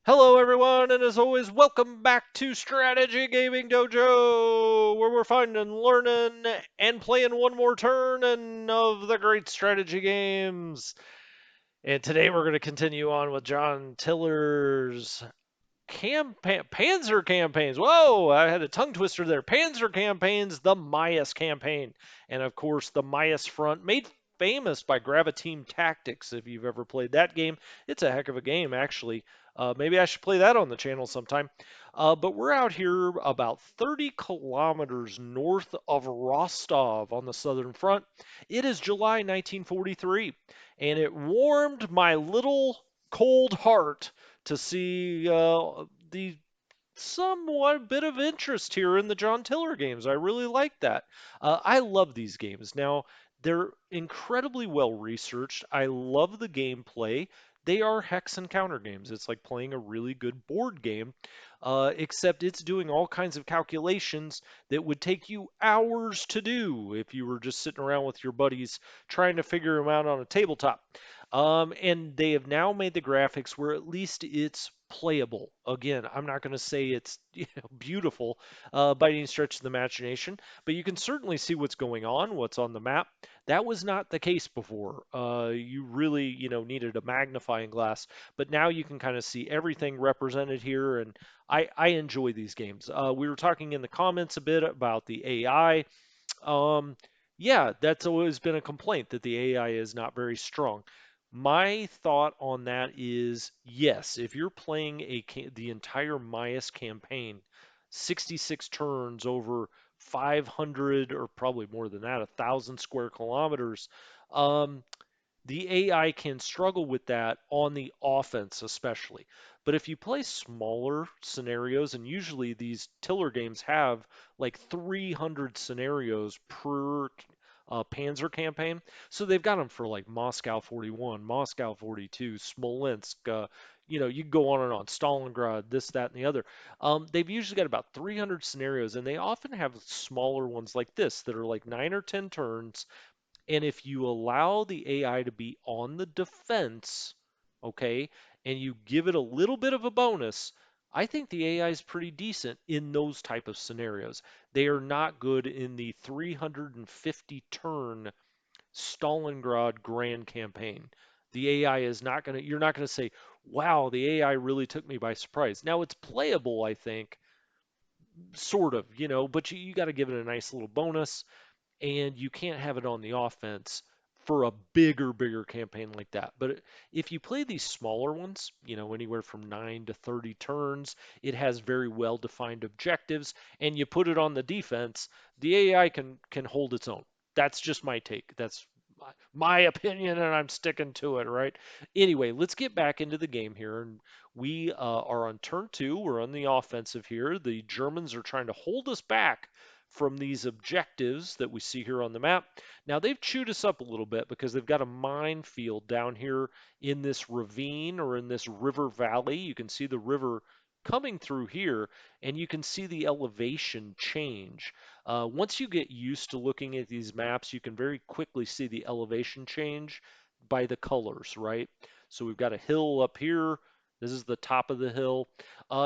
Hello, everyone, and as always, welcome back to Strategy Gaming Dojo, where we're finding, learning, and playing one more turn of the great strategy games. And today we're going to continue on with John Tiller's Panzer campaigns. Whoa, I had a tongue twister there. Panzer campaigns, the Mius campaign, and of course the Mius front, made famous by Team Tactics. If you've ever played that game, it's a heck of a game, actually. Maybe I should play that on the channel sometime. But we're out here about 30 kilometers north of Rostov on the southern front. It is July 1943, and it warmed my little cold heart to see the somewhat bit of interest here in the John Tiller games. I really like that. I love these games. Now, they're incredibly well researched. I love the gameplay. They are hex and counter games. It's like playing a really good board game, except it's doing all kinds of calculations that would take you hours to do if you were just sitting around with your buddies trying to figure them out on a tabletop. And they have now made the graphics where at least it's playable. Again, I'm not going to say it's beautiful by any stretch of the imagination, but you can certainly see what's going on, what's on the map. That was not the case before. You really, needed a magnifying glass, but now you can kind of see everything represented here, and I enjoy these games. We were talking in the comments a bit about the AI. Um, yeah, that's always been a complaint that the AI is not very strong. My thought on that is yes, if you're playing the entire Mias campaign, 66 turns over 500 or probably more than that, 1,000 square kilometers, um, the AI can struggle with that on the offense, especially. But if you play smaller scenarios, and usually these Tiller games have like 300 scenarios per Panzer campaign, so they've got them for like Moscow 41, Moscow 42, Smolensk. You can go on and on, Stalingrad, this, that, and the other. They've usually got about 300 scenarios, and they often have smaller ones like this that are like 9 or 10 turns, and if you allow the AI to be on the defense, okay, and you give it a little bit of a bonus, I think the AI is pretty decent in those type of scenarios. They are not good in the 350 turn Stalingrad grand campaign. The AI is not going to, you're not going to say, wow, the AI really took me by surprise. Now it's playable, I think, sort of, but you got to give it a nice little bonus, and you can't have it on the offense for a bigger campaign like that. But if you play these smaller ones, anywhere from 9 to 30 turns, it has very well defined objectives, and you put it on the defense, the AI can hold its own. That's just my take. That's my opinion, and I'm sticking to it, right? Anyway, let's get back into the game here. And we are on turn two. We're on the offensive here. The Germans are trying to hold us back from these objectives that we see here on the map. Now they've chewed us up a little bit because they've got a minefield down here in this ravine or in this river valley. You can see the river coming through here, and you can see the elevation change. Once you get used to looking at these maps, you can very quickly see the elevation change by the colors, right? So we've got a hill up here. This is the top of the hill.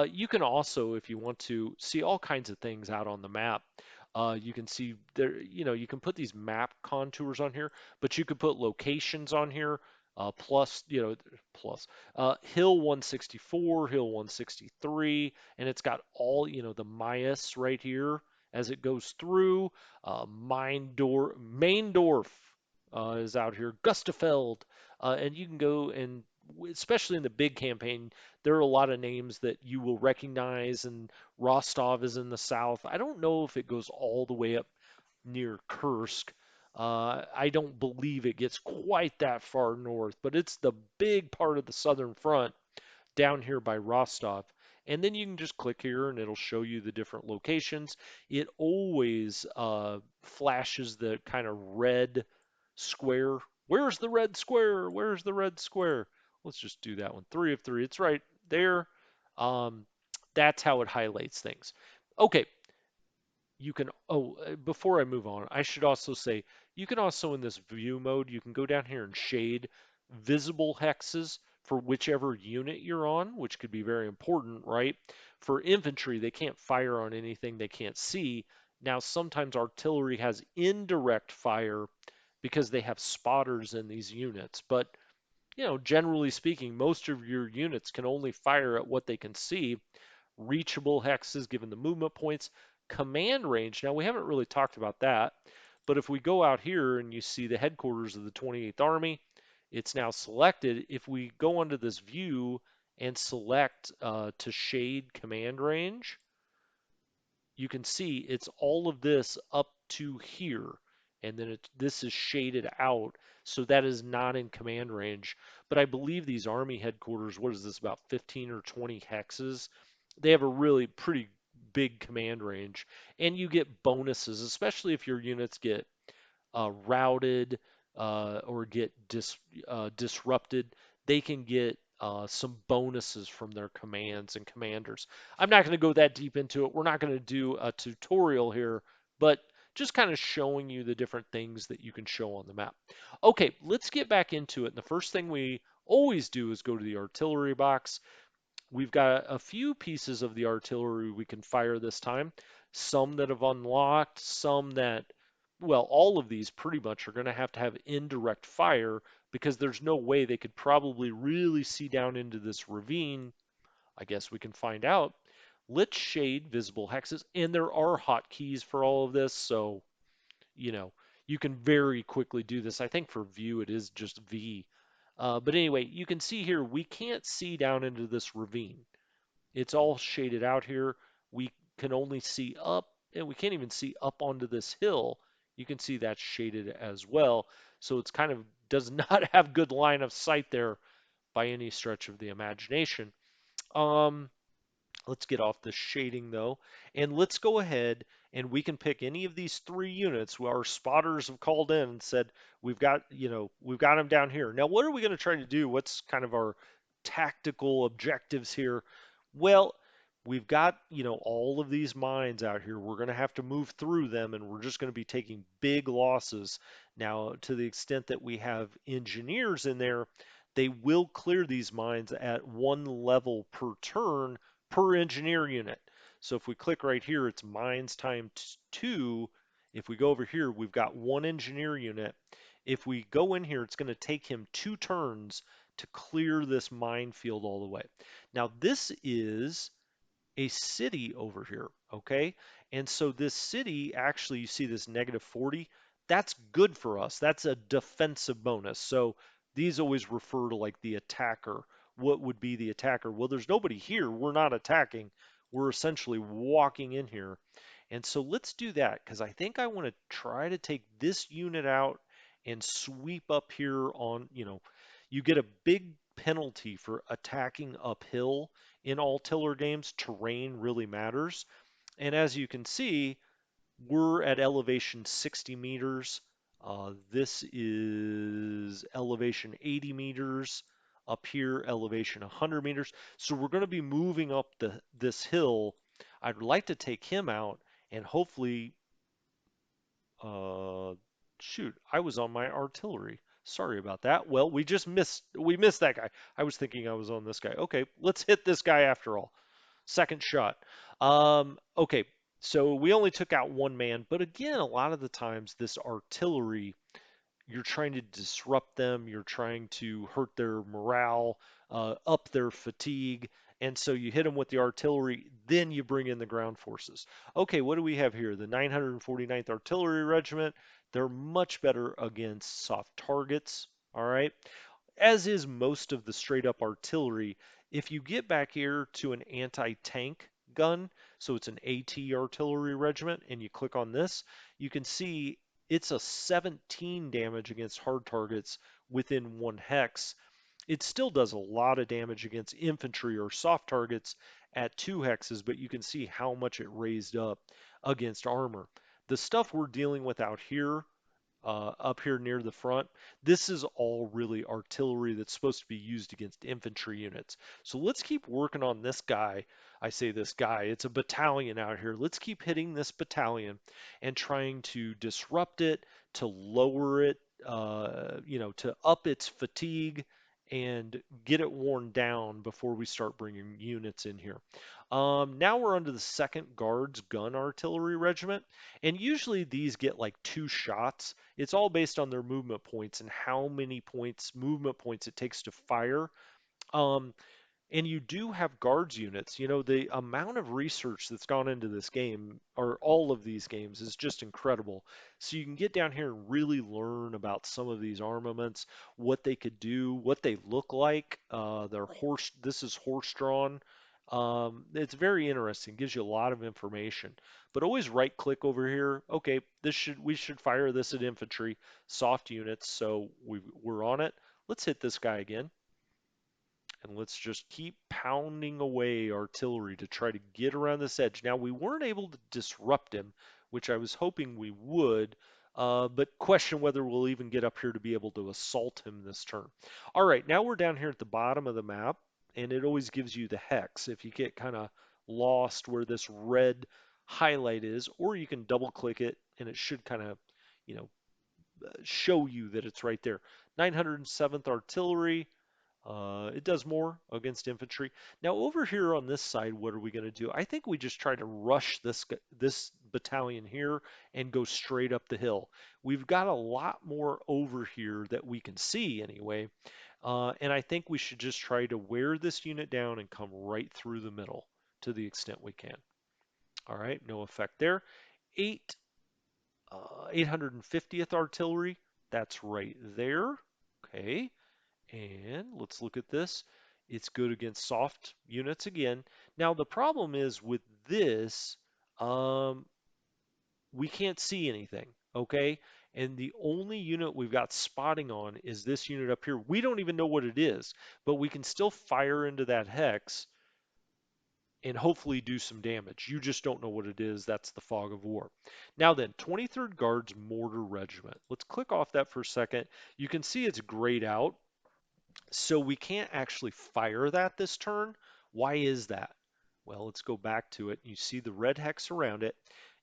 You can also, if you want to, see all kinds of things out on the map. You can see there, you can put these map contours on here, but you could put locations on here, plus, plus Hill 164, Hill 163, and it's got all, the Mias right here as it goes through. Maindorf is out here, Gustafeld, and you can go and especially in the big campaign, there are a lot of names that you will recognize, and Rostov is in the south. I don't know if it goes all the way up near Kursk. I don't believe it gets quite that far north, but it's the big part of the southern front down here by Rostov. And then you can just click here and it'll show you the different locations. It always flashes the kind of red square. Where's the red square? Where's the red square? Let's just do that one. 3 of 3. It's right there. Um, that's how it highlights things. Okay, you can, before I move on, I should also say, you can also in this view mode, you can go down here and shade visible hexes for whichever unit you're on, which could be very important, right? For infantry, they can't fire on anything they can't see. Now, sometimes artillery has indirect fire because they have spotters in these units, but generally speaking, most of your units can only fire at what they can see. Reachable hexes given the movement points, command range. Now, we haven't really talked about that, but if we go out here and you see the headquarters of the 28th Army, it's now selected. If we go under this view and select to shade command range, you can see it's all of this up to here. And then this is shaded out. So that is not in command range. But I believe these Army headquarters, what is this, about 15 or 20 hexes? They have a really pretty big command range. And you get bonuses, especially if your units get routed or get disrupted, they can get some bonuses from their commands and commanders. I'm not going to go that deep into it. We're not going to do a tutorial here, but just kind of showing you the different things that you can show on the map. Okay, let's get back into it. And the first thing we always do is go to the artillery box. We've got a few pieces of the artillery we can fire this time. Some that have unlocked, some that, well, all of these pretty much are going to have indirect fire because there's no way they could probably really see down into this ravine. I guess we can find out. Let's shade visible hexes, and there are hotkeys for all of this, so you know you can very quickly do this. I think for view it is just V. But anyway, you can see here we can't see down into this ravine. It's all shaded out here. We can only see up, and we can't even see up onto this hill. You can see that's shaded as well. So it's kind of does not have good line of sight there by any stretch of the imagination. Um, Let's get off the shading though, and let's go ahead and we can pick any of these three units. Our spotters have called in and said we've got them down here. Now, what are we going to try to do? What's kind of our tactical objectives here? Well, we've got all of these mines out here. We're going to have to move through them, and we're just going to be taking big losses. Now, to the extent that we have engineers in there, they will clear these mines at one level per turn per engineer unit. So if we click right here, it's mines times 2. If we go over here, we've got one engineer unit. If we go in here, it's going to take him 2 turns to clear this minefield all the way. Now this is a city over here, okay? And so this city, actually, you see this -40, that's good for us. That's a defensive bonus. So these always refer to like the attacker. What would be the attacker? Well, there's nobody here. We're not attacking. We're essentially walking in here. And so let's do that because I think I want to try to take this unit out and sweep up here on, you get a big penalty for attacking uphill in all tiller games. Terrain really matters. And as you can see, we're at elevation 60 meters. This is elevation 80 meters. Up here, elevation 100 meters. So we're going to be moving up this hill. I'd like to take him out and hopefully, uh, shoot, I was on my artillery. Sorry about that. Well, we missed that guy. I was thinking I was on this guy. Okay, let's hit this guy after all. Second shot. Okay, so we only took out one man, but again, a lot of the times this artillery, you're trying to disrupt them, you're trying to hurt their morale, up their fatigue, and so you hit them with the artillery, then you bring in the ground forces. Okay, what do we have here? The 949th Artillery Regiment. They're much better against soft targets, all right? As is most of the straight up artillery. If you get back here to an anti-tank gun, so it's an AT artillery regiment, and you click on this, you can see it's a 17 damage against hard targets within 1 hex. It still does a lot of damage against infantry or soft targets at 2 hexes, but you can see how much it raised up against armor. The stuff we're dealing with out here, up here near the front, this is all really artillery that's supposed to be used against infantry units. So let's keep working on this guy. I say this guy, it's a battalion out here. Let's keep hitting this battalion and trying to disrupt it, to lower it, to up its fatigue and get it worn down before we start bringing units in here. Now we're under the second Guards Gun Artillery Regiment, and usually these get like 2 shots. It's all based on their movement points and how many points, movement points it takes to fire. Um, and you do have guards units. You know, the amount of research that's gone into this game, or all of these games, is just incredible. So you can get down here and really learn about some of these armaments, what they could do, what they look like. This is horse drawn. It's very interesting, gives you a lot of information. But always right click over here. Okay, we should fire this at infantry, soft units. So we're on it. Let's hit this guy again. And let's just keep pounding away artillery to try to get around this edge. Now, we weren't able to disrupt him, which I was hoping we would, but question whether we'll even get up here to be able to assault him this turn. All right, now we're down here at the bottom of the map, and it always gives you the hex if you get kind of lost where this red highlight is, or you can double click it, and it should kind of, you know, show you that it's right there. 907th Artillery, it does more against infantry. Now over here on this side, what are we going to do? I think we just try to rush this battalion here and go straight up the hill. We've got a lot more over here that we can see anyway, and I think we should just try to wear this unit down and come right through the middle to the extent we can. All right, no effect there. 8 850th Artillery, that's right there. Okay, and let's look at this. It's good against soft units again. Now the problem is with this, um, we can't see anything, okay? And the only unit we've got spotting on is this unit up here. We don't even know what it is, but we can still fire into that hex and hopefully do some damage. You just don't know what it is. That's the fog of war. Now then, 23rd Guards Mortar Regiment. Let's click off that for a second. You can see it's grayed out. So we can't actually fire that this turn. Why is that? Well, let's go back to it. You see the red hex around it,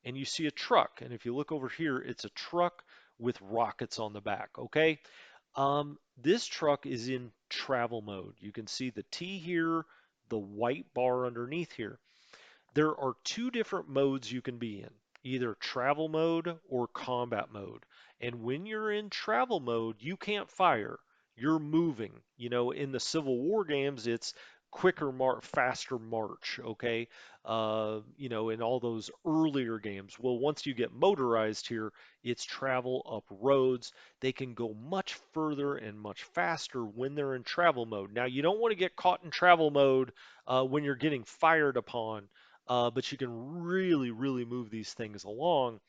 and you see a truck. And if you look over here, it's a truck with rockets on the back, okay? This truck is in travel mode. You can see the T here, the white bar underneath here. There are 2 different modes you can be in, either travel mode or combat mode. And when you're in travel mode, you can't fire. You're moving. You know, in the Civil War games, it's faster march, okay? You know, in all those earlier games. Well, once you get motorized here, it's travel up roads. They can go much further and much faster when they're in travel mode. Now, you don't want to get caught in travel mode when you're getting fired upon, but you can really, really move these things along.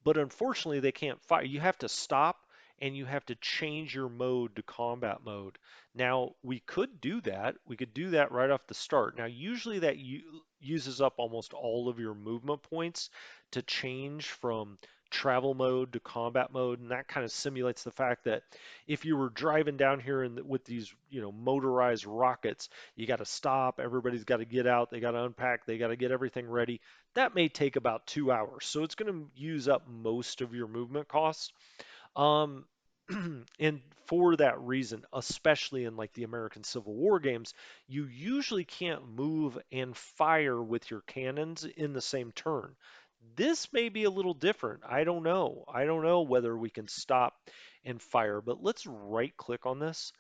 But unfortunately, they can't fire. You have to stop and you have to change your mode to combat mode. Now, we could do that. We could do that right off the start. Now, usually that uses up almost all of your movement points to change from travel mode to combat mode, and that kind of simulates the fact that if you were driving down here with these, you know, motorized rockets, you got to stop, everybody's got to get out, they got to unpack, they got to get everything ready. That may take about 2 hours. So it's going to use up most of your movement costs. Um, and for that reason, especially in like the American Civil War games, you usually can't move and fire with your cannons in the same turn. This may be a little different. I don't know. I don't know whether we can stop and fire, but let's right click on this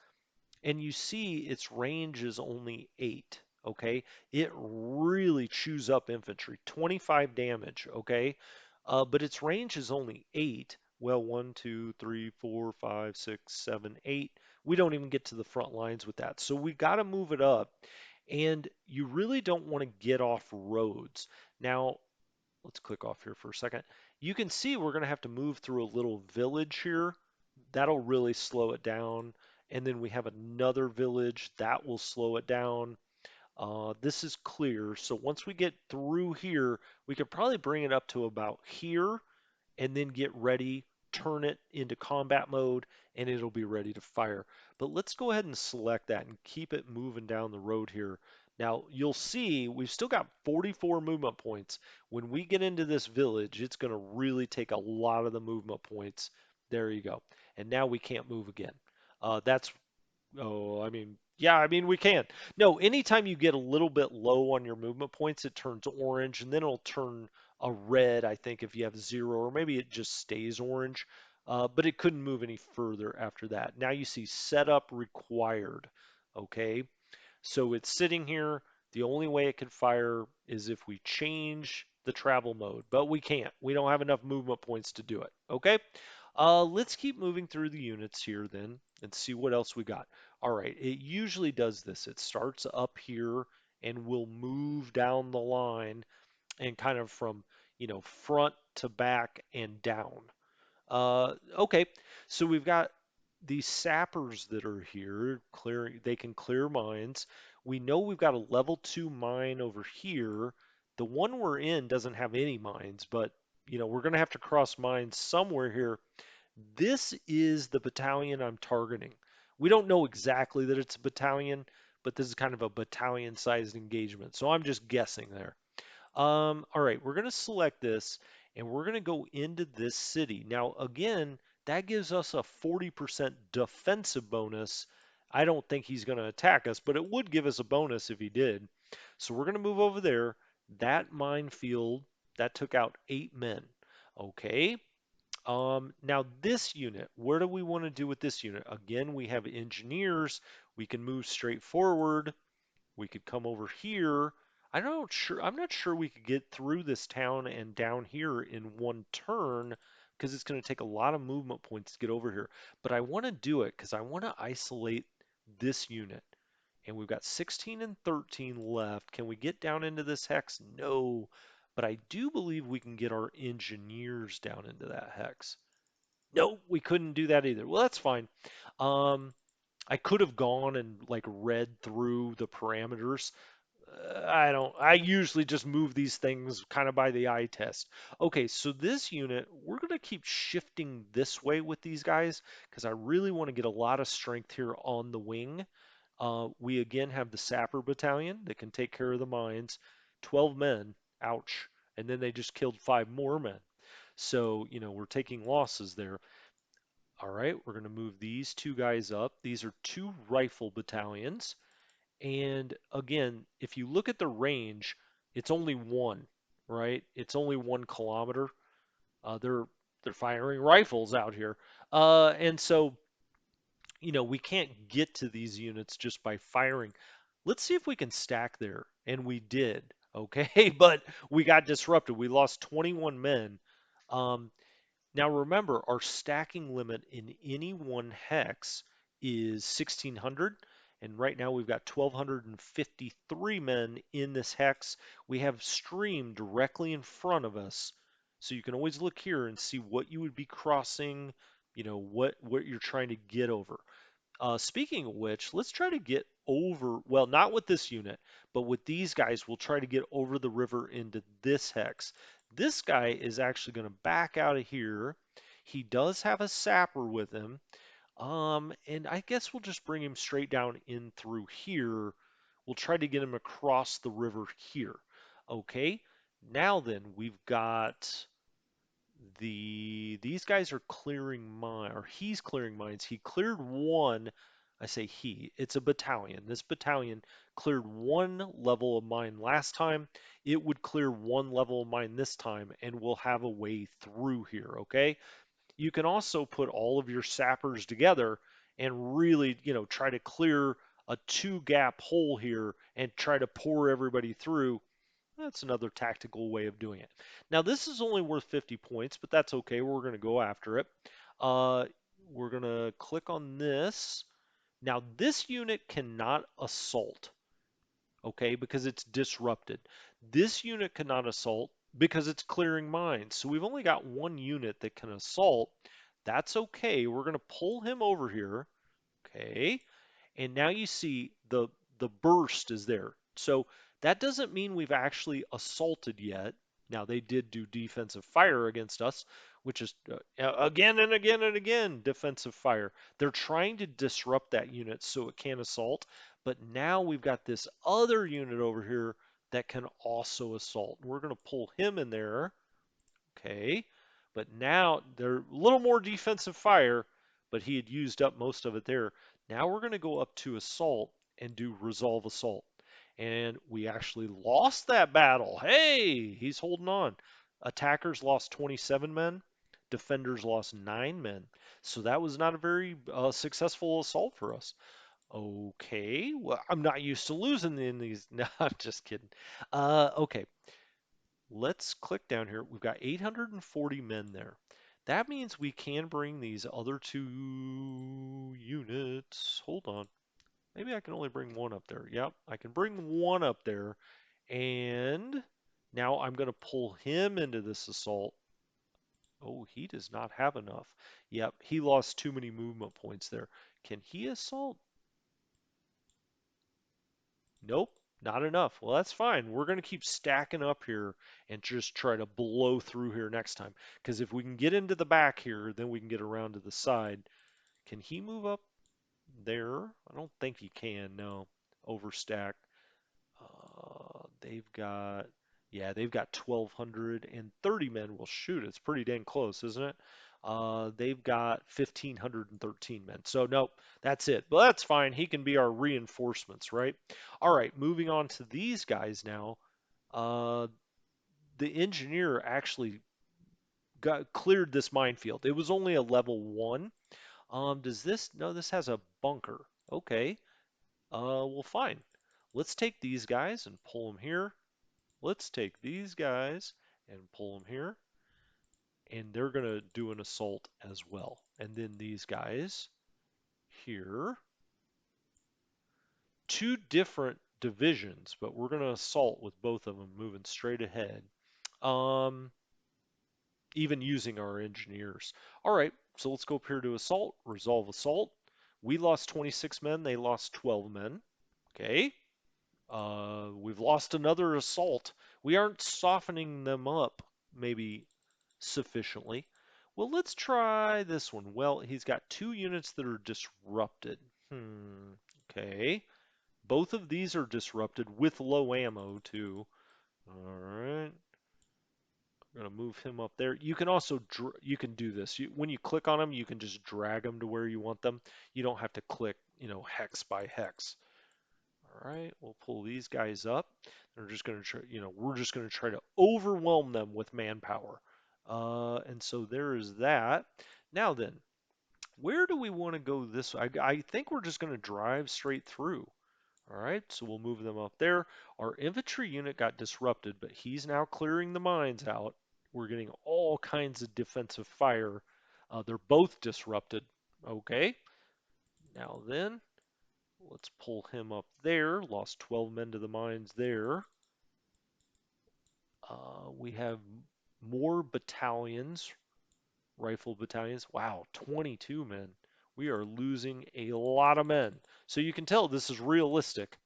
and you see its range is only 8. Okay, it really chews up infantry, 25 damage. Okay, but its range is only 8. Well, 1, 2, 3, 4, 5, 6, 7, 8. We don't even get to the front lines with that. So we got to move it up. And you really don't want to get off roads. Now, let's click off here for a second. You can see we're going to have to move through a little village here. That'll really slow it down. And then we have another village that will slow it down. This is clear. So once we get through here, we could probably bring it up to about here and then get ready, turn it into combat mode, and it'll be ready to fire. But let's go ahead and select that and keep it moving down the road here. Now, you'll see we've still got 44 movement points. When we get into this village, it's going to really take a lot of the movement points. There you go. And now we can't move again. That's Oh, I mean, yeah, I mean, we can. No, anytime you get a little bit low on your movement points, it turns orange and then it'll turn a red, I think, if you have zero, or maybe it just stays orange. But it couldn't move any further after that. Now you see setup required. Okay. So it's sitting here. The only way it could fire is if we change the travel mode, but we can't. We don't have enough movement points to do it. Okay. Let's keep moving through the units here then and see what else we got. All right, it usually does this. It starts up here and will move down the line and kind of from, front to back and down. Okay, so we've got these sappers that are here clearing, they can clear mines. We know we've got a level 2 mine over here. The one we're in doesn't have any mines, but we're going to have to cross mines somewhere here. This is the battalion I'm targeting. We don't know exactly that it's a battalion, but this is kind of a battalion-sized engagement. So I'm just guessing there. All right, we're going to select this and we're going to go into this city. Now, again, that gives us a 40% defensive bonus. I don't think he's going to attack us, but it would give us a bonus if he did. So we're going to move over there. That minefield, that took out 8 men. Okay. Now this unit, where do we want to do with this unit? Again, we have engineers. We can move straight forward. We could come over here. I'm not sure we could get through this town and down here in one turn because it's going to take a lot of movement points to get over here. But I want to do it because I want to isolate this unit. And we've got 16 and 13 left. Can we get down into this hex? No. But I do believe we can get our engineers down into that hex. No, we couldn't do that either. Well, that's fine. Um, I could have gone and like read through the parameters. I usually just move these things kind of by the eye test. Okay, so this unit, we're going to keep shifting this way with these guys because I really want to get a lot of strength here on the wing. We again have the Sapper Battalion that can take care of the mines. 12 men, ouch. And then they just killed 5 more men. So, we're taking losses there. All right, we're going to move these 2 guys up. These are 2 rifle battalions. And again, if you look at the range, it's only one, right? It's only 1 kilometer. They're firing rifles out here. And so, we can't get to these units just by firing. Let's see if we can stack there. And we did, okay? But we got disrupted. We lost 21 men. Um, Now remember, our stacking limit in any one hex is 1600, and right now we've got 1253 men in this hex. We have stream directly in front of us, so you can always look here and see what you would be crossing, what you're trying to get over. Speaking of which, let's try to get over, well, not with this unit, but with these guys, we'll try to get over the river into this hex. This guy is actually going to back out of here. He does have a sapper with him. And I guess we'll just bring him straight down in through here. We'll try to get him across the river here. Okay, now then, we've got these guys are clearing mine, or he's clearing mines. He cleared one. I say he, it's a battalion. This battalion cleared 1 level of mine last time. It would clear 1 level of mine this time, and we'll have a way through here, okay? You can also put all of your sappers together and really, try to clear a 2 gap hole here and try to pour everybody through. That's another tactical way of doing it. Now, this is only worth 50 points, but that's okay. We're going to go after it. Uh, we're going to click on this. Now, this unit cannot assault, okay, because it's disrupted. This unit cannot assault because it's clearing mines. So we've only got 1 unit that can assault. That's okay. We're going to pull him over here, okay? And now you see the burst is there. So that doesn't mean we've actually assaulted yet. Now they did do defensive fire against us, which is again and again and again defensive fire. They're trying to disrupt that unit so it can't assault, but now we've got this other unit over here that can also assault. We're going to pull him in there. Okay. But now they're a little more defensive fire, but he had used up most of it there. Now we're going to go up to assault and do resolve assault. And we actually lost that battle. Hey, he's holding on. Attackers lost 27 men. Defenders lost 9 men. So that was not a very successful assault for us. Okay, well, I'm not used to losing in these. No, I'm just kidding. Okay, let's click down here. We've got 840 men there. That means we can bring these other 2 units. Hold on. Maybe I can only bring one up there. Yep, I can bring one up there. And now I'm going to pull him into this assault. Oh, he does not have enough. Yep, he lost too many movement points there. Can he assault? Nope, not enough. Well, that's fine. We're going to keep stacking up here and just try to blow through here next time. Because if we can get into the back here, then we can get around to the side. Can he move up there? I don't think he can. No, overstack. They've got, yeah, they've got 1,230 men. Well, shoot, it's pretty dang close, isn't it? They've got 1,513 men. So, nope, that's it. But that's fine. He can be our reinforcements, right? All right, moving on to these guys now. Uh, the engineer actually got cleared this minefield. It was only a level 1. Does this, no, this has a bunker. Okay, well, fine. Let's take these guys and pull them here. Let's take these guys and pull them here, and they're going to do an assault as well. And then these guys here, 2 different divisions, but we're going to assault with both of them moving straight ahead, um, even using our engineers. All right, so let's go up here to assault, resolve assault. We lost 26 men, they lost 12 men. Okay, we've lost another assault. We aren't softening them up, maybe sufficiently. Well, let's try this one. Well, he's got 2 units that are disrupted. Okay. Both of these are disrupted with low ammo, too. All right. I'm going to move him up there. You can also, you can do this. When you click on them, you can just drag them to where you want them. You don't have to click, hex by hex. All right, we'll pull these guys up. They're just going to try, we're just going to try to overwhelm them with manpower. And so there is that. Now then, where do we want to go this way? I think we're just going to drive straight through. All right, so we'll move them up there. Our infantry unit got disrupted, but he's now clearing the mines out. We're getting all kinds of defensive fire. They're both disrupted. Okay, now then, let's pull him up there. Lost 12 men to the mines there. We have more battalions, rifle battalions. Wow, 22 men. We are losing a lot of men. So you can tell this is realistic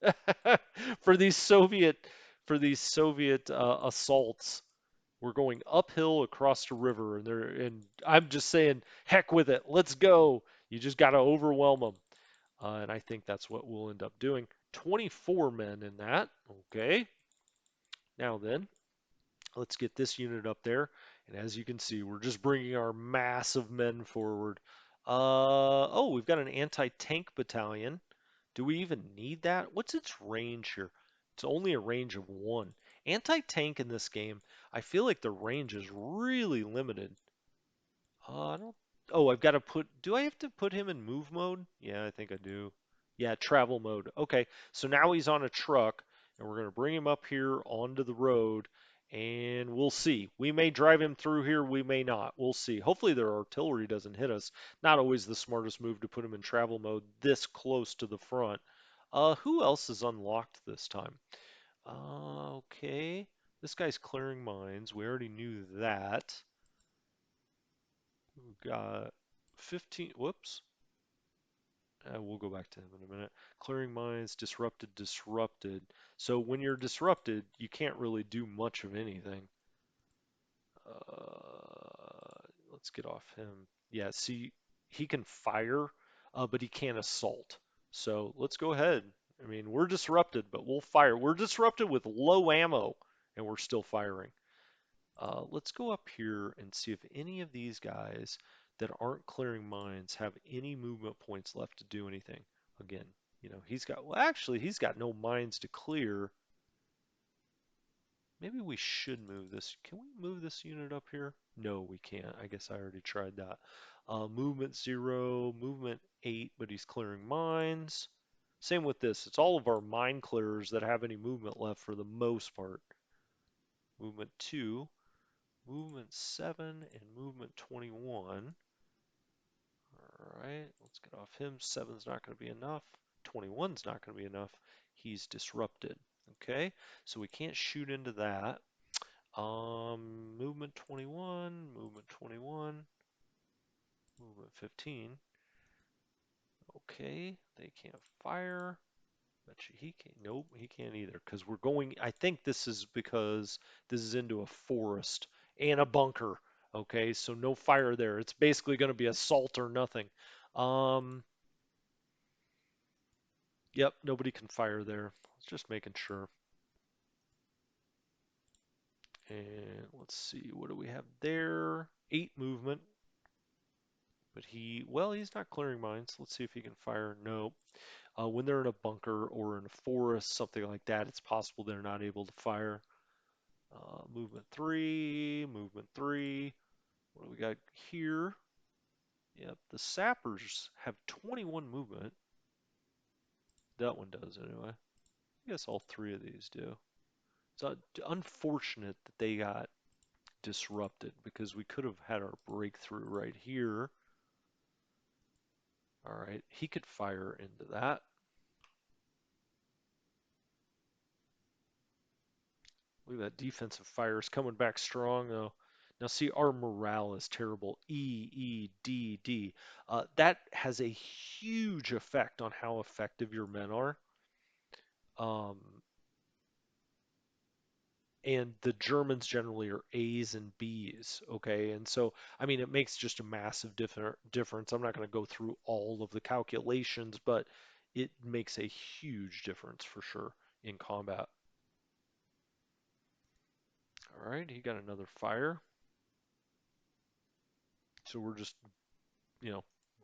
for these Soviet assaults. We're going uphill across the river, and I'm just saying, heck with it. Let's go. You just got to overwhelm them. And I think that's what we'll end up doing. 24 men in that. Okay. Now then, let's get this unit up there. And as you can see, we're just bringing our massive men forward. Oh, we've got an anti-tank battalion. Do we even need that? What's its range here? It's only a range of 1. Anti-tank in this game, I feel like the range is really limited. I don't. Oh, I've got to put. Do I have to put him in move mode? Yeah, I think I do. Yeah, travel mode. Okay, so now he's on a truck, and we're going to bring him up here onto the road, and we'll see. We may drive him through here, we may not. We'll see. Hopefully their artillery doesn't hit us. Not always the smartest move to put him in travel mode this close to the front. Who else is unlocked this time? Okay, this guy's clearing mines. We already knew that. We've got 15, whoops. We'll go back to him in a minute. Clearing mines, disrupted, disrupted. So when you're disrupted, you can't really do much of anything. Let's get off him. Yeah, see, he can fire, but he can't assault. So let's go ahead. I mean, we're disrupted, but we'll fire. We're disrupted with low ammo, and we're still firing. Let's go up here and see if any of these guys that aren't clearing mines have any movement points left to do anything. Again, well, actually, he's got no mines to clear. Maybe we should move this. Can we move this unit up here? No, we can't. I guess I already tried that. Movement 0, movement 8, but he's clearing mines. Same with this. It's all of our mine clearers that have any movement left for the most part. Movement 2, movement 7, and movement 21. All right, let's get off him. 7's not going to be enough. 21's not going to be enough. He's disrupted. Okay, so we can't shoot into that. Movement 21, movement 21, movement 15. Okay, they can't fire. Bet you he can't. Nope, he can't either. Because we're going. I think this is because this is into a forest and a bunker. Okay, so no fire there. It's basically going to be assault or nothing. Um, yep, nobody can fire there. Just making sure. And let's see, what do we have there? 8 movement. But he's not clearing mines. Let's see if he can fire. Nope. When they're in a bunker or in a forest, something like that, it's possible they're not able to fire. Movement 3, movement 3. What do we got here? Yep, the sappers have 21 movement. That one does anyway. I guess all 3 of these do. It's unfortunate that they got disrupted because we could have had our breakthrough right here. All right, he could fire into that. Look at that defensive fire is coming back strong though. Now see, our morale is terrible. E, E, D, D. That has a huge effect on how effective your men are. Um, and the Germans generally are A's and B's, okay? And so, I mean, it makes just a massive difference. I'm not going to go through all of the calculations, but it makes a huge difference for sure in combat. All right, he got another fire. So we're just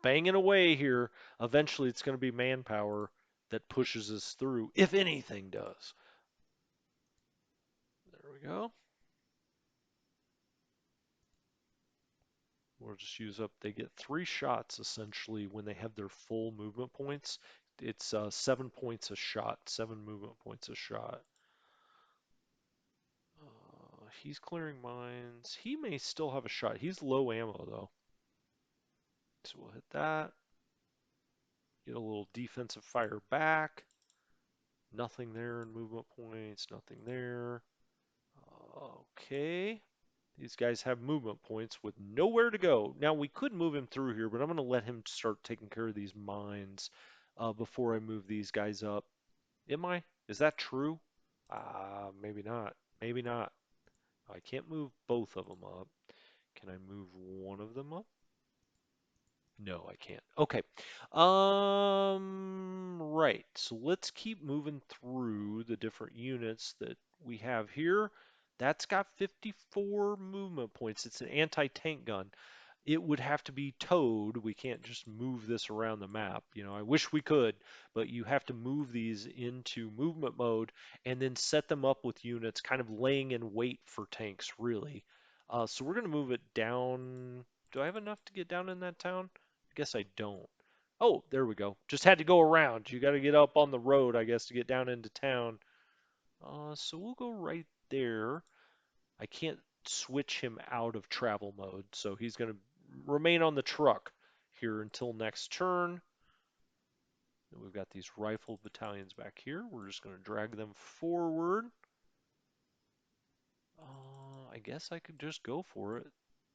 banging away here. Eventually, it's going to be manpower that pushes us through, if anything does. There we go. We'll just use up. They get 3 shots essentially when they have their full movement points. It's 7 points a shot, 7 movement points a shot. He's clearing mines. He may still have a shot. He's low ammo though. So we'll hit that. Get a little defensive fire back. Nothing there in movement points. Nothing there. Okay. These guys have movement points with nowhere to go. Now, we could move him through here, but I'm going to let him start taking care of these mines before I move these guys up. Am I? Is that true? Maybe not. Maybe not. I can't move both of them up. Can I move one of them up? No, I can't. Okay. Right. So let's keep moving through the different units that we have here. That's got 54 movement points. It's an anti-tank gun. It would have to be towed. We can't just move this around the map. I wish we could, but you have to move these into movement mode and then set them up with units kind of laying in wait for tanks, really. So we're going to move it down. Do I have enough to get down in that town? I guess I don't. Oh, there we go. Just had to go around. You got to get up on the road, I guess, to get down into town. So we'll go right there. I can't switch him out of travel mode, so he's going to remain on the truck here until next turn. And we've got these rifle battalions back here. We're just going to drag them forward. I guess I could just go for it.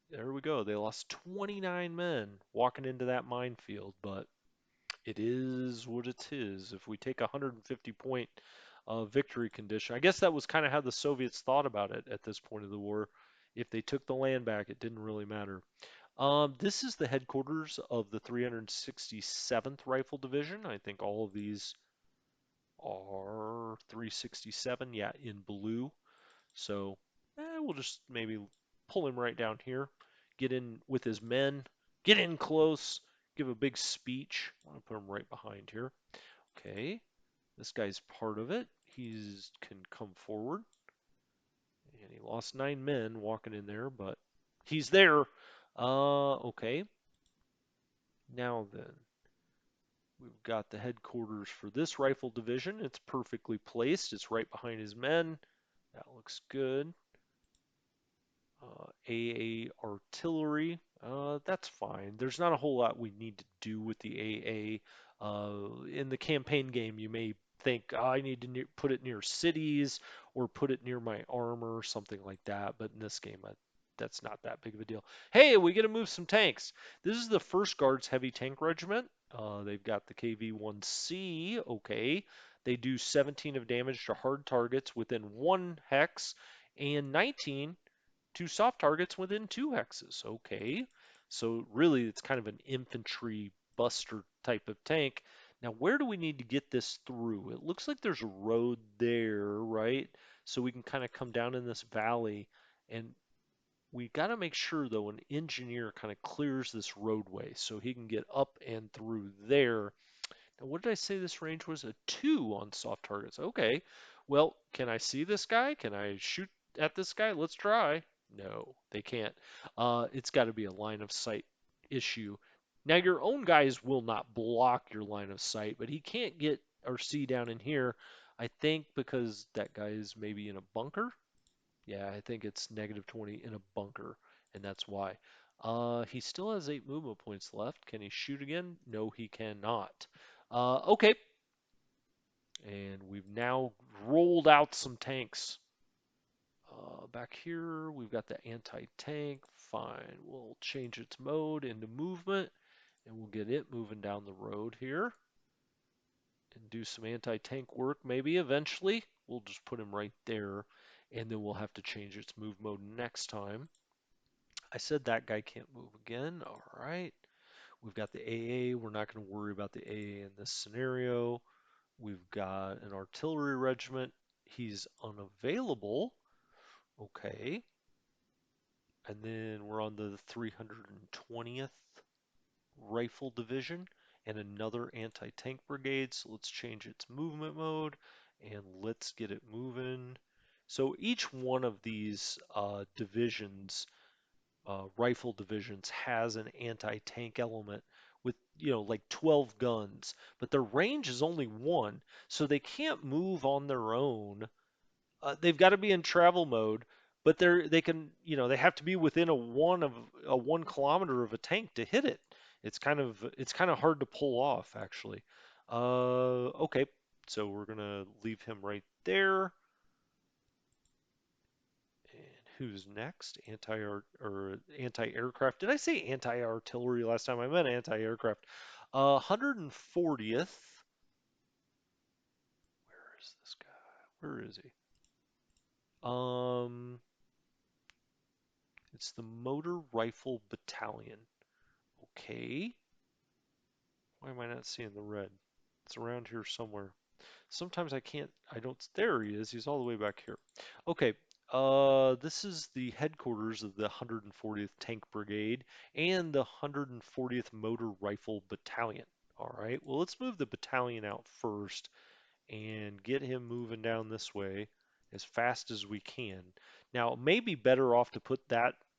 There we go. They lost 29 men walking into that minefield, but it is what it is. If we take a 150 point victory condition, I guess that was kind of how the Soviets thought about it at this point of the war. If they took the land back, it didn't really matter. This is the headquarters of the 367th Rifle Division. I think all of these are 367, yeah, in blue. So we'll just maybe pull him right down here, get in with his men, get in close, give a big speech. I'm gonna put him right behind here. Okay, this guy's part of it. He's can come forward, and he lost 9 men walking in there, but he's there. Okay. Now then, we've got the headquarters for this rifle division. It's perfectly placed. It's right behind his men. That looks good. AA artillery. That's fine. There's not a whole lot we need to do with the AA. In the campaign game, you may think, oh, I need to put it near cities or put it near my armor, something like that. But in this game, that's not that big of a deal. Hey, we get to move some tanks. This is the 1st Guards Heavy Tank Regiment. They've got the KV-1C. Okay. They do 17 of damage to hard targets within 1 hex and 19 to soft targets within 2 hexes. Okay. So really, it's kind of an infantry buster type of tank. Now, where do we need to get this through? It looks like there's a road there, right? So we can kind of come down in this valley. And we got to make sure, though, an engineer kind of clears this roadway so he can get up and through there. Now, what did I say this range was? A 2 on soft targets. Okay. Well, can I see this guy? Can I shoot at this guy? Let's try. No, they can't. It's got to be a line of sight issue. Now, your own guys will not block your line of sight, but he can't get or see down in here, I think, because that guy is maybe in a bunker. Yeah, I think it's -20 in a bunker, and that's why. He still has 8 movement points left. Can he shoot again? No, he cannot. Okay, and we've now rolled out some tanks. Back here, we've got the anti-tank. Fine, we'll change its mode into movement, and we'll get it moving down the road here and do some anti-tank work maybe eventually. We'll just put him right there, and then we'll have to change its move mode next time. I said that guy can't move again. All right. We've got the AA. We're not going to worry about the AA in this scenario. We've got an artillery regiment. He's unavailable. Okay. And then we're on the 320th Rifle Division and another anti-tank brigade. So let's change its movement mode and let's get it moving. So each one of these divisions rifle divisions has an anti-tank element with, like 12 guns, but their range is only 1, so they can't move on their own. They've got to be in travel mode, but they can, they have to be within a 1 kilometer of a tank to hit it. It's kind of hard to pull off actually. Okay, so we're gonna leave him right there. And who's next? Anti-aircraft. Did I say anti-artillery last time? I meant anti-aircraft. 140th. Where is this guy? Where is he? Um, it's the Motor Rifle Battalion. Okay. Why am I not seeing the red? It's around here somewhere. Sometimes I can't, I don't, there he is. He's all the way back here. Okay, this is the headquarters of the 140th Tank Brigade and the 140th Motor Rifle Battalion. All right, well, let's move the battalion out first and get him moving down this way as fast as we can. Now, it may be better off to put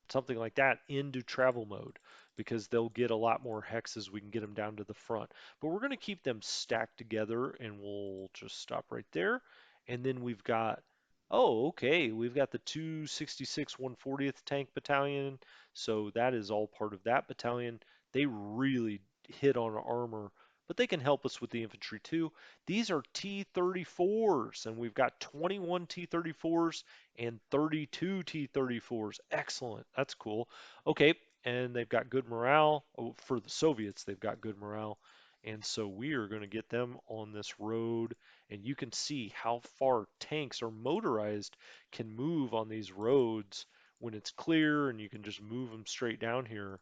something like that into travel mode because they'll get a lot more hexes. We can get them down to the front. But we're going to keep them stacked together and we'll just stop right there. And then we've got, oh, okay, we've got the 266 140th Tank Battalion. So that is all part of that battalion. They really hit on armor, but they can help us with the infantry too. These are T-34s, and we've got 21 T-34s and 32 T-34s. Excellent. That's cool. Okay, and they've got good morale. Oh, for the Soviets, they've got good morale. And so we are going to get them on this road, and you can see how far tanks or motorized can move on these roads when it's clear, and you can just move them straight down here.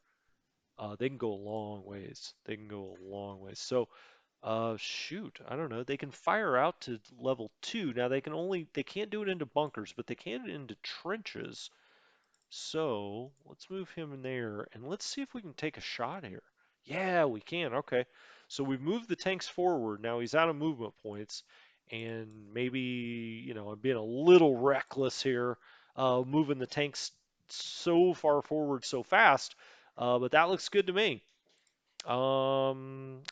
They can go a long ways. They can go a long ways. So shoot, I don't know. They can fire out to level 2. Now they can't do it into bunkers, but they can into trenches. So let's move him in there and let's see if we can take a shot here. Yeah, we can. Okay. So we've moved the tanks forward. Now he's out of movement points. And maybe, I'm being a little reckless here, moving the tanks so far forward so fast. But that looks good to me.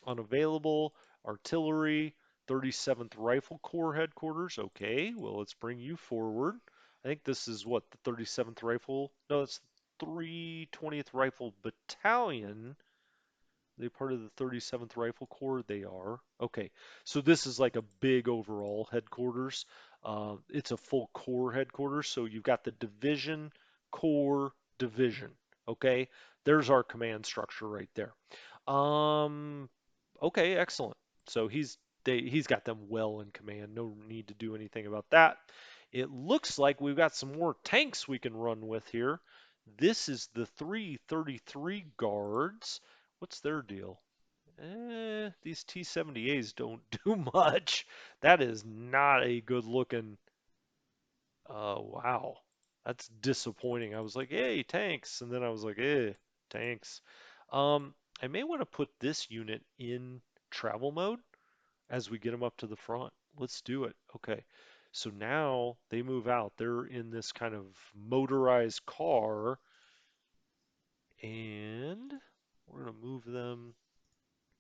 Unavailable artillery, 37th Rifle Corps headquarters. Okay, well, let's bring you forward. I think this is what, the 37th Rifle? No, it's 320th Rifle Battalion. They part of the 37th Rifle Corps? They are. Okay, so this is like a big overall headquarters. It's a full corps headquarters, so you've got the division, corps, division. Okay, there's our command structure right there. Um, okay, excellent. So he's got them well in command. No need to do anything about that. It looks like we've got some more tanks we can run with here. This is the 333 guards. What's their deal? These T-70As don't do much. That is not a good looking. Wow. That's disappointing. I was like, hey, tanks. And then I was like, tanks. Um, I may want to put this unit in travel mode as we get them up to the front. Let's do it. Okay. So now they move out. They're in this kind of motorized car, and we're going to move them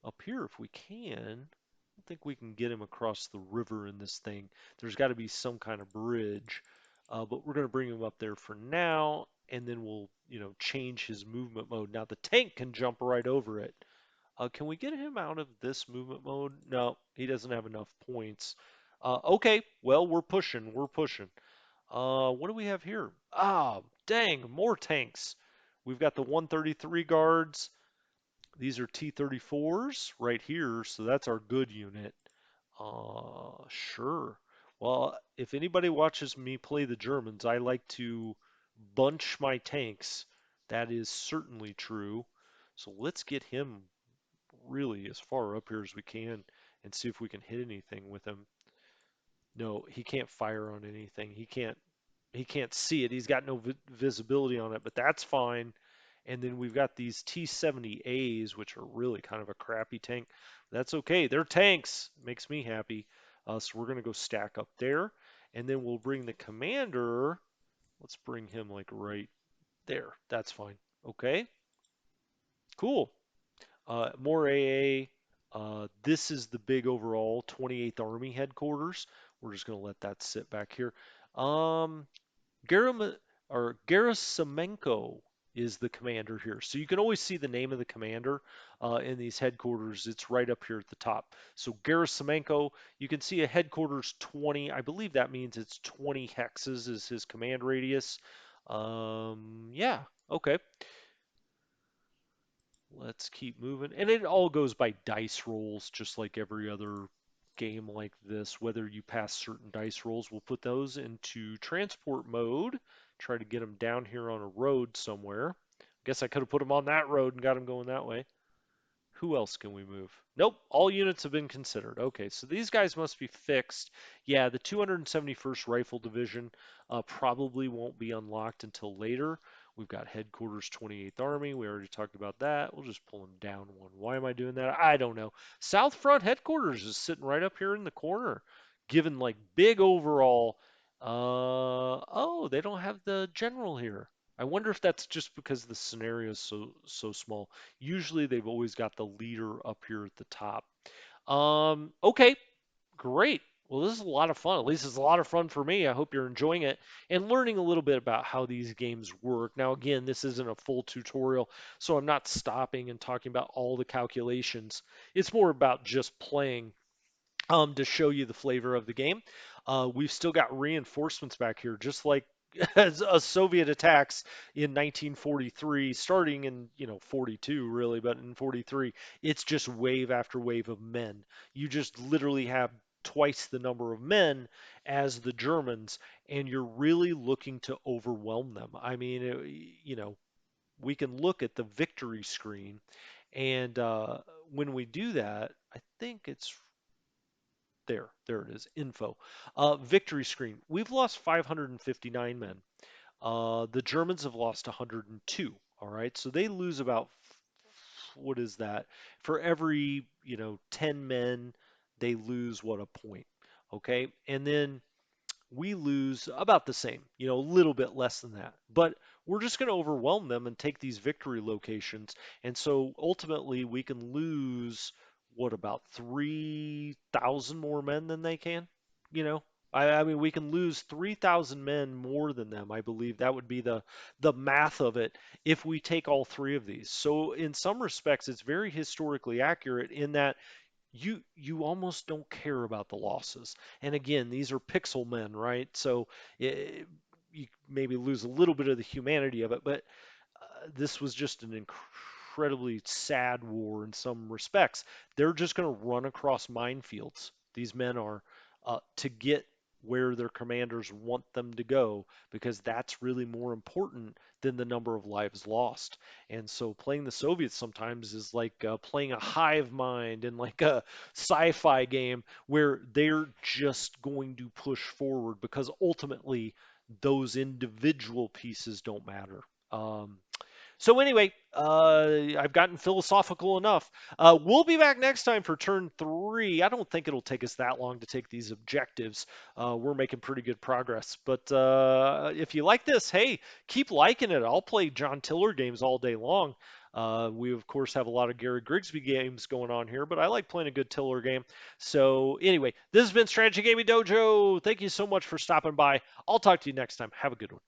up here if we can. I don't think we can get him across the river in this thing. There's got to be some kind of bridge, but we're going to bring him up there for now, and then we'll, change his movement mode. Now the tank can jump right over it. Can we get him out of this movement mode? No, he doesn't have enough points. Okay, well, we're pushing. We're pushing. What do we have here? Ah, dang, more tanks. We've got the 133 guards. These are T-34s right here, so that's our good unit. Sure. Well, if anybody watches me play the Germans, I like to bunch my tanks. That is certainly true. So let's get him really as far up here as we can and see if we can hit anything with him. No, he can't fire on anything. He can't see it. He's got no visibility on it, but that's fine. And then we've got these T-70As, which are really kind of a crappy tank. That's okay. They're tanks. Makes me happy. So we're going to go stack up there. And then we'll bring the commander. Let's bring him like right there. That's fine. Okay. Cool. More AA. This is the big overall 28th Army headquarters. We're just going to let that sit back here. Um, Gerasimenko is the commander here. So you can always see the name of the commander in these headquarters. It's right up here at the top. So Gerasimenko, you can see a headquarters 20. I believe that means it's 20 hexes is his command radius. Yeah, okay. Let's keep moving. And it all goes by dice rolls, just like every other game like this. Whether you pass certain dice rolls, we'll put those into transport mode. Try to get them down here on a road somewhere. Guess I could have put them on that road and got them going that way. Who else can we move? Nope, all units have been considered. Okay, so these guys must be fixed. Yeah, the 271st Rifle Division probably won't be unlocked until later. We've got Headquarters 28th Army. We already talked about that. We'll just pull them down one. Why am I doing that? I don't know. South Front Headquarters is sitting right up here in the corner, given like big overall. Oh, they don't have the general here. I wonder if that's just because the scenario is so small. Usually they've always got the leader up here at the top. Okay, great. Well, this is a lot of fun. At least it's a lot of fun for me. I hope you're enjoying it and learning a little bit about how these games work. Now, again, this isn't a full tutorial, so I'm not stopping and talking about all the calculations. It's more about just playing to show you the flavor of the game. We've still got reinforcements back here, just like as Soviet attacks in 1943, starting in 42 really, but in 43, it's just wave after wave of men. You just literally have twice the number of men as the Germans, and you're really looking to overwhelm them. I mean, we can look at the victory screen, and when we do that, I think it's there it is, info. Victory screen. We've lost 559 men. The Germans have lost 102. All right, so they lose about what is that? For every, 10 men, they lose what, a point. Okay. And then we lose about the same, a little bit less than that. But we're just going to overwhelm them and take these victory locations. And so ultimately, we can lose, what, about 3,000 more men than they can? You know, I mean, we can lose 3,000 men more than them. I believe that would be the math of it if we take all three of these. So in some respects, it's very historically accurate in that you almost don't care about the losses. And again, these are pixel men, right? So you maybe lose a little bit of the humanity of it, but this was just an incredibly sad war in some respects. They're just going to run across minefields. These men are to get where their commanders want them to go because that's really more important than the number of lives lost. And so playing the Soviets sometimes is like playing a hive mind in like a sci-fi game where they're just going to push forward because ultimately those individual pieces don't matter. So anyway, I've gotten philosophical enough. We'll be back next time for turn 3. I don't think it'll take us that long to take these objectives. We're making pretty good progress. But if you like this, hey, keep liking it. I'll play John Tiller games all day long. We of course have a lot of Gary Grigsby games going on here, but I like playing a good Tiller game. So anyway, this has been Strategy Gaming Dojo. Thank you so much for stopping by. I'll talk to you next time. Have a good one.